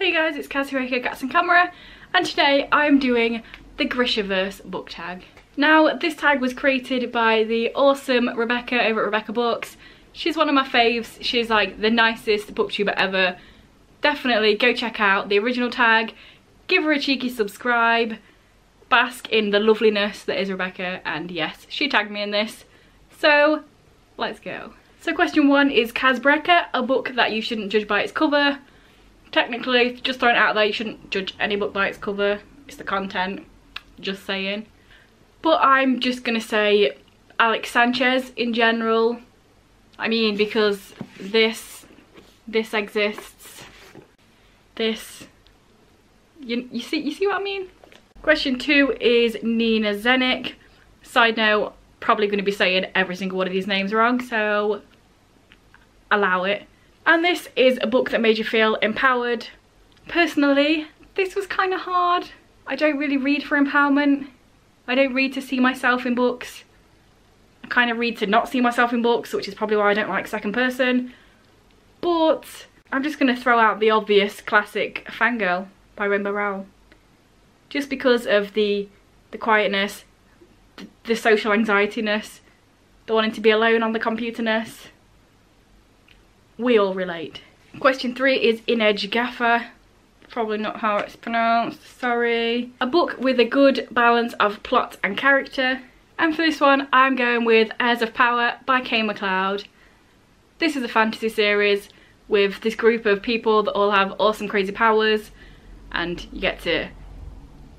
Hey guys, it's Kaz Brekker, Cats and Camera, and today I'm doing the Grishaverse Book Tag. Now, this tag was created by the awesome Rebecca over at Rebecca Books. She's one of my faves. She's like the nicest booktuber ever. Definitely go check out the original tag, give her a cheeky subscribe, bask in the loveliness that is Rebecca, and yes, she tagged me in this. So, let's go. So question 1 is Kaz Brekker, a book that you shouldn't judge by its cover. Technically, just throwing it out there, you shouldn't judge any book by its cover. It's the content, just saying. But I'm just gonna say Alex Sanchez in general. I mean, because this exists. This, you see what I mean? Question 2 is Nina Zenik. Side note, probably gonna be saying every single one of these names wrong, so allow it. And this is a book that made you feel empowered. Personally, this was kind of hard. I don't really read for empowerment. I don't read to see myself in books. I kind of read to not see myself in books, which is probably why I don't like second person. But I'm just going to throw out the obvious classic Fangirl by Rainbow Rowell. Just because of the quietness, the social anxiety-ness, the wanting to be alone on the computer-ness. We all relate. Question 3 is Inej Ghafa. Probably not how it's pronounced, sorry. A book with a good balance of plot and character. And for this one, I'm going with Heirs of Power by Kay MacLeod. This is a fantasy series with this group of people that all have awesome crazy powers, and you get to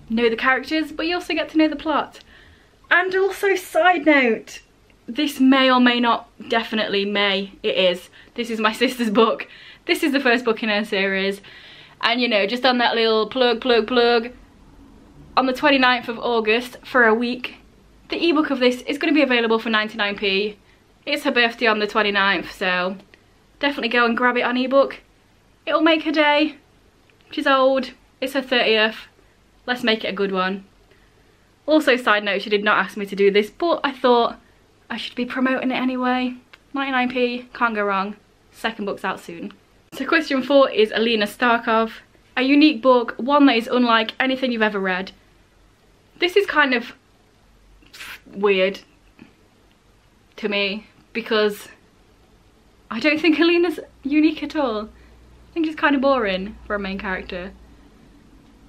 know the characters, but you also get to know the plot. And also, side note, this may or may not, definitely may, it is. This is my sister's book. This is the first book in her series. And you know, just on that little plug, on the 29th of August, for a week, the ebook of this is going to be available for 99p. It's her birthday on the 29th, so definitely go and grab it on ebook. It'll make her day. She's old. It's her 30th. Let's make it a good one. Also, side note, she did not ask me to do this, but I thought I should be promoting it anyway. 99p, can't go wrong. Second book's out soon. So question 4 is Alina Starkov. A unique book, one that is unlike anything you've ever read. This is kind of weird to me because I don't think Alina's unique at all. I think she's kind of boring for a main character.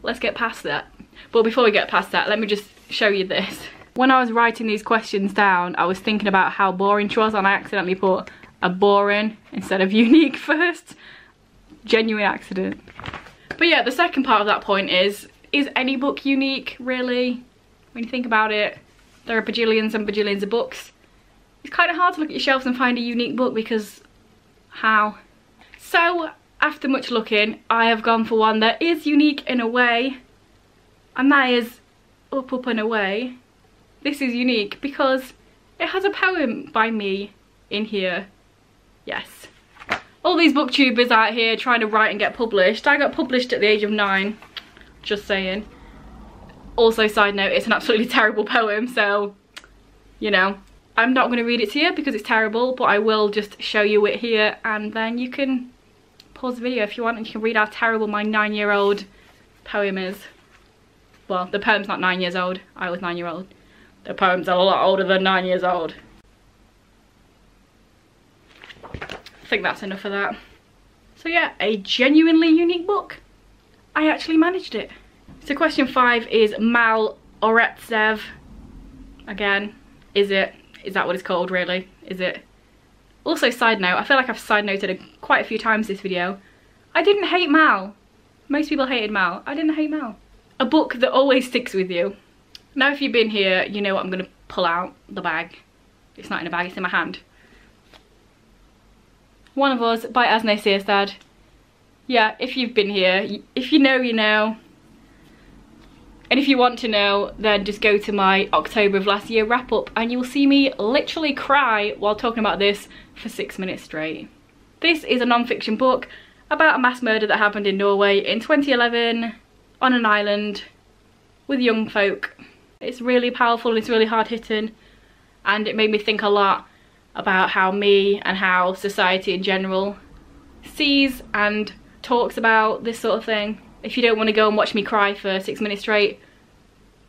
Let's get past that. But before we get past that, let me just show you this. When I was writing these questions down, I was thinking about how boring she was, and I accidentally put a boring instead of unique first. Genuine accident. But yeah, the second part of that point is any book unique, really? When you think about it, there are bajillions and bajillions of books. It's kind of hard to look at your shelves and find a unique book because how? So, after much looking, I have gone for one that is unique in a way, and that is Up and Away. This is unique because it has a poem by me in here. Yes. All these booktubers out here trying to write and get published. I got published at the age of 9. Just saying. Also, side note, it's an absolutely terrible poem, so, you know, I'm not going to read it to you because it's terrible, but I will just show you it here, and then you can pause the video if you want and you can read how terrible my 9-year-old poem is. Well, the poem's not 9 years old. I was 9-year-old. The poem's a lot older than 9 years old. I think that's enough of that. So yeah, a genuinely unique book. I actually managed it. So question 5 is Mal Oretzev. Again, is that what it's called really? Is it? Also, side note, I feel like I've side noted it quite a few times this video. I didn't hate Mal. Most people hated Mal. I didn't hate Mal. A book that always sticks with you. Now if you've been here, you know what I'm going to pull out the bag. It's not in a bag, it's in my hand. One of Us by Asne Searstad. Yeah, if you've been here, if you know, you know. And if you want to know, then just go to my October of last year wrap up and you'll see me literally cry while talking about this for 6 minutes straight. This is a non-fiction book about a mass murder that happened in Norway in 2011 on an island with young folk. It's really powerful and it's really hard hitting, and it made me think a lot about how me and how society in general sees and talks about this sort of thing. If you don't want to go and watch me cry for 6 minutes straight,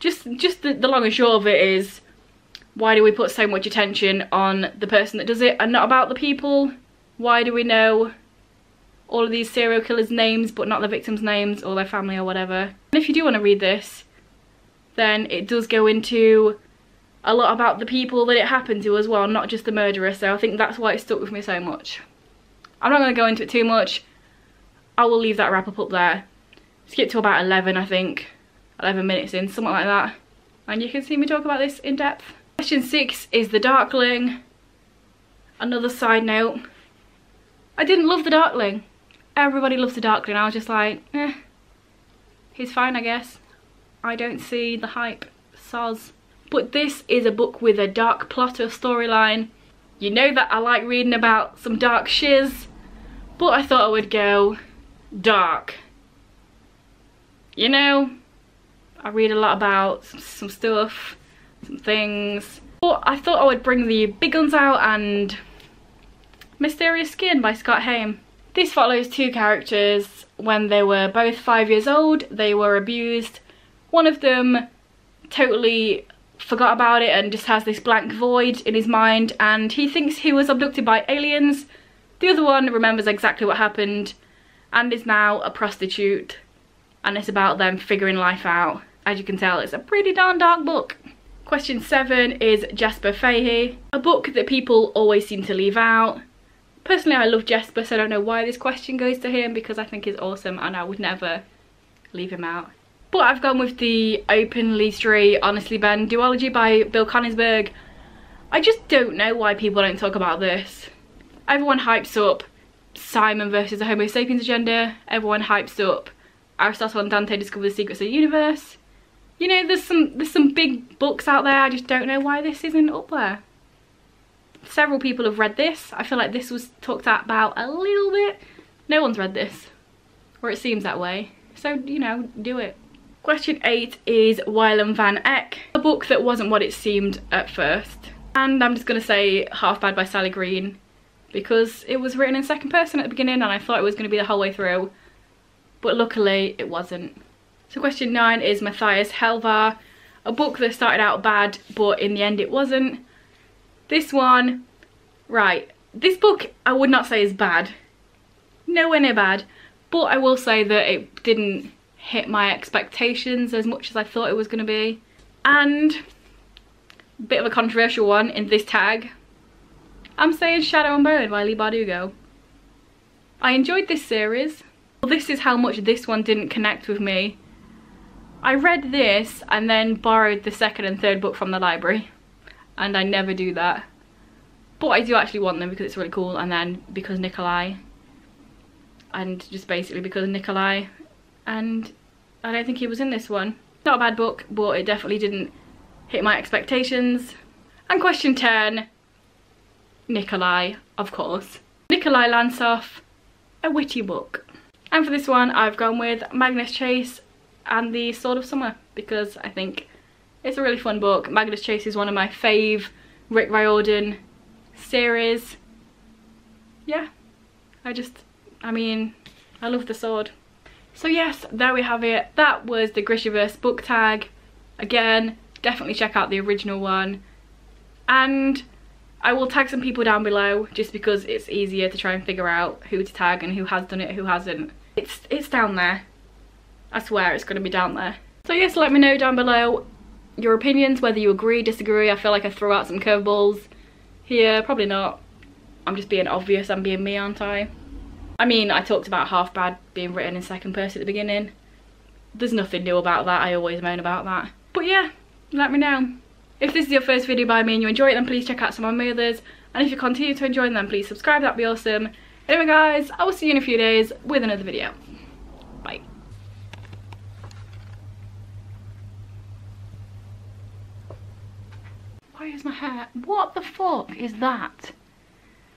just the long and short of it is, why do we put so much attention on the person that does it and not about the people? Why do we know all of these serial killers' names but not the victims' names or their family or whatever? And if you do want to read this, then it does go into a lot about the people that it happened to as well, not just the murderer, so I think that's why it stuck with me so much. I'm not going to go into it too much. I will leave that wrap up there. Skip to about 11, I think. 11 minutes in, something like that. And you can see me talk about this in depth. Question 6 is the Darkling. Another side note. I didn't love the Darkling. Everybody loves the Darkling. I was just like, he's fine, I guess. I don't see the hype. Soz. But this is a book with a dark plot or storyline. You know that I like reading about some dark shiz, but I thought I would go dark. You know, I read a lot about some stuff, some things, but I thought I would bring the big guns out, and Mysterious Skin by Scott Haim. This follows two characters when they were both 5 years old. They were abused. One of them totally forgot about it and just has this blank void in his mind, and he thinks he was abducted by aliens. The other one remembers exactly what happened and is now a prostitute, and it's about them figuring life out. As you can tell, it's a pretty darn dark book. Question 7 is Jesper Fahey, a book that people always seem to leave out. Personally, I love Jesper, so I don't know why this question goes to him, because I think he's awesome and I would never leave him out. But I've gone with the Openly Straight, Honestly Ben duology by Bill Konigsberg. I just don't know why people don't talk about this. Everyone hypes up Simon versus the Homo sapiens agenda. Everyone hypes up Aristotle and Dante discover the secrets of the universe. You know, there's some big books out there. I just don't know why this isn't up there. Several people have read this. I feel like this was talked about a little bit. No one's read this, or it seems that way. So, you know, do it. Question 8 is Wylan Van Eck, a book that wasn't what it seemed at first. And I'm just going to say Half Bad by Sally Green, because it was written in second person at the beginning and I thought it was going to be the whole way through. But luckily it wasn't. So question 9 is Matthias Helvar, a book that started out bad but in the end it wasn't. This one, right, this book I would not say is bad. Nowhere near bad. But I will say that it didn't hit my expectations as much as I thought it was going to be. And a bit of a controversial one in this tag, I'm saying Shadow and Bone by Leigh Bardugo. I enjoyed this series. Well, this is how much this one didn't connect with me. I read this and then borrowed the second and third book from the library, and I never do that. But I do actually want them because it's really cool, and then because Nikolai, and just basically because Nikolai, and I don't think he was in this one. Not a bad book, but it definitely didn't hit my expectations. And question 10, Nikolai, of course. Nikolai Lantsov, a witty book. And for this one, I've gone with Magnus Chase and the Sword of Summer, because I think it's a really fun book. Magnus Chase is one of my fave Rick Riordan series. Yeah, I mean, I love the sword. So yes, there we have it. That was the Grishaverse Book Tag. Again, definitely check out the original one. And I will tag some people down below just because it's easier to try and figure out who to tag and who has done it, who hasn't. It's down there. I swear it's going to be down there. So yes, let me know down below your opinions, whether you agree, disagree. I feel like I threw out some curveballs here. Probably not. I'm just being obvious. I'm being me, aren't I? I mean, I talked about Half Bad being written in second person at the beginning. There's nothing new about that. I always moan about that. But yeah, let me know. If this is your first video by me and you enjoy it, then please check out some of my others. And if you continue to enjoy them, please subscribe. That'd be awesome. Anyway guys, I will see you in a few days with another video. Bye. Why is my hair? What the fuck is that?